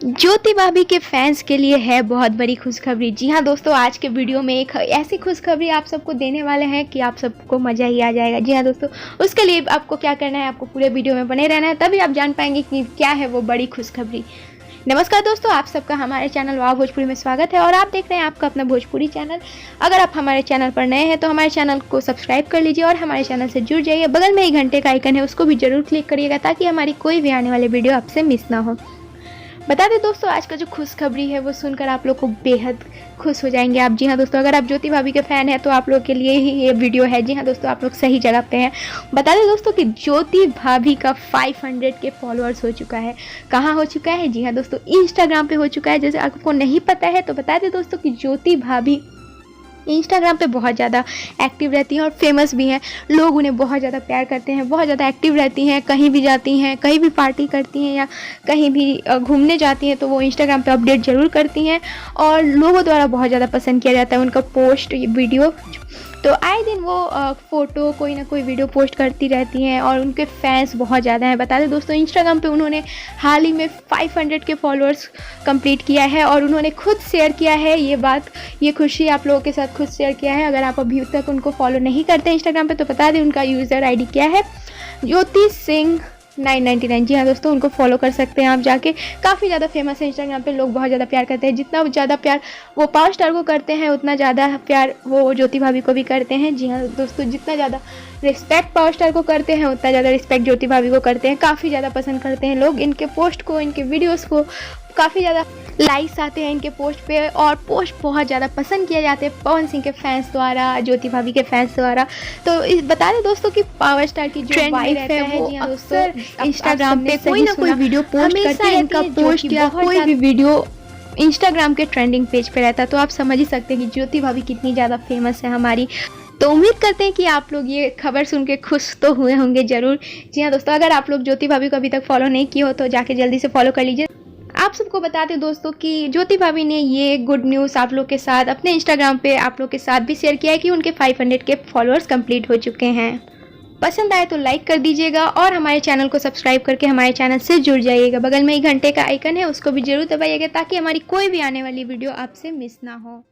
ज्योति भाभी के फैंस के लिए है बहुत बड़ी खुशखबरी। जी हाँ दोस्तों, आज के वीडियो में एक ऐसी खुशखबरी आप सबको देने वाले हैं कि आप सबको मज़ा ही आ जाएगा। जी हाँ दोस्तों, उसके लिए आपको क्या करना है, आपको पूरे वीडियो में बने रहना है, तभी आप जान पाएंगे कि क्या है वो बड़ी खुशखबरी। नमस्कार दोस्तों, आप सबका हमारे चैनल वाव भोजपुरी में स्वागत है और आप देख रहे हैं आपका अपना भोजपुरी चैनल। अगर आप हमारे चैनल पर नए हैं तो हमारे चैनल को सब्सक्राइब कर लीजिए और हमारे चैनल से जुड़ जाइए। बगल में ही घंटे का आइकन है, उसको भी जरूर क्लिक करिएगा ताकि हमारी कोई भी आने वाली वीडियो आपसे मिस ना हो। बता दें दोस्तों, आज का जो खुशखबरी है वो सुनकर आप लोग को बेहद खुश हो जाएंगे आप। जी हाँ दोस्तों, अगर आप ज्योति भाभी के फ़ैन हैं तो आप लोग के लिए ही ये वीडियो है। जी हाँ दोस्तों, आप लोग सही जगह पे हैं। बता दें दोस्तों कि ज्योति भाभी का 500 के फॉलोअर्स हो चुका है। कहाँ हो चुका है? जी हाँ दोस्तों, इंस्टाग्राम पे हो चुका है। जैसे आपको नहीं पता है तो बता दें दोस्तों कि ज्योति भाभी इंस्टाग्राम पे बहुत ज़्यादा एक्टिव रहती हैं और फेमस भी हैं। लोग उन्हें बहुत ज़्यादा प्यार करते हैं, बहुत ज़्यादा एक्टिव रहती हैं। कहीं भी जाती हैं, कहीं भी पार्टी करती हैं या कहीं भी घूमने जाती हैं तो वो इंस्टाग्राम पे अपडेट ज़रूर करती हैं और लोगों द्वारा बहुत ज़्यादा पसंद किया जाता है उनका पोस्ट, वीडियो। तो आए दिन वो फ़ोटो कोई ना कोई वीडियो पोस्ट करती रहती हैं और उनके फैंस बहुत ज़्यादा हैं। बता दें दोस्तों, इंस्टाग्राम पे उन्होंने हाल ही में 500 के फॉलोअर्स कंप्लीट किया है और उन्होंने खुद शेयर किया है ये बात, ये खुशी आप लोगों के साथ खुद शेयर किया है। अगर आप अभी तक उनको फॉलो नहीं करते इंस्टाग्राम पे तो बता दें उनका यूज़र आईडी क्या है, ज्योति सिंह 999। जी हाँ दोस्तों, उनको फॉलो कर सकते हैं आप जाके। काफ़ी ज़्यादा फेमस है इंस्टाग्राम पे, लोग बहुत ज़्यादा प्यार करते हैं। जितना ज़्यादा प्यार वो पावर स्टार को करते हैं उतना ज़्यादा प्यार वो ज्योति भाभी को भी करते हैं। जी हाँ दोस्तों, जितना ज़्यादा रिस्पेक्ट पावर स्टार को करते हैं उतना ज़्यादा रिस्पेक्ट ज्योति भाभी को करते हैं। काफ़ी ज़्यादा पसंद करते हैं लोग इनके पोस्ट को, इनके वीडियोज़ को। काफ़ी ज़्यादा लाइक्स आते हैं इनके पोस्ट पे और पोस्ट बहुत ज़्यादा पसंद किए जाते हैं पवन सिंह के फैंस द्वारा, ज्योति भाभी के फैंस द्वारा। तो बता दें दोस्तों कि पावर स्टार की जो वाइफ है, जी हाँ दोस्तों, इंस्टाग्राम पे कोई ना कोई वीडियो पोस्ट करते हैं। इनका पोस्ट या कोई भी वीडियो इंस्टाग्राम के ट्रेंडिंग पेज पे रहता है। तो आप समझ ही सकते हैं कि ज्योति भाभी कितनी ज़्यादा फेमस है हमारी। तो उम्मीद करते हैं कि आप लोग ये खबर सुन के खुश तो हुए होंगे ज़रूर। जी हाँ दोस्तों, अगर आप लोग ज्योति भाभी को अभी तक फॉलो नहीं किए हो तो जाके जल्दी से फॉलो कर लीजिए। आप सबको बता दें दोस्तों कि ज्योति भाभी ने ये गुड न्यूज़ आप लोग के साथ अपने इंस्टाग्राम पे आप लोग के साथ भी शेयर किया है कि उनके 500 के फॉलोअर्स कंप्लीट हो चुके हैं। पसंद आए तो लाइक कर दीजिएगा और हमारे चैनल को सब्सक्राइब करके हमारे चैनल से जुड़ जाइएगा। बगल में ही घंटे का आइकन है, उसको भी जरूर दबाइएगा ताकि हमारी कोई भी आने वाली वीडियो आपसे मिस ना हो।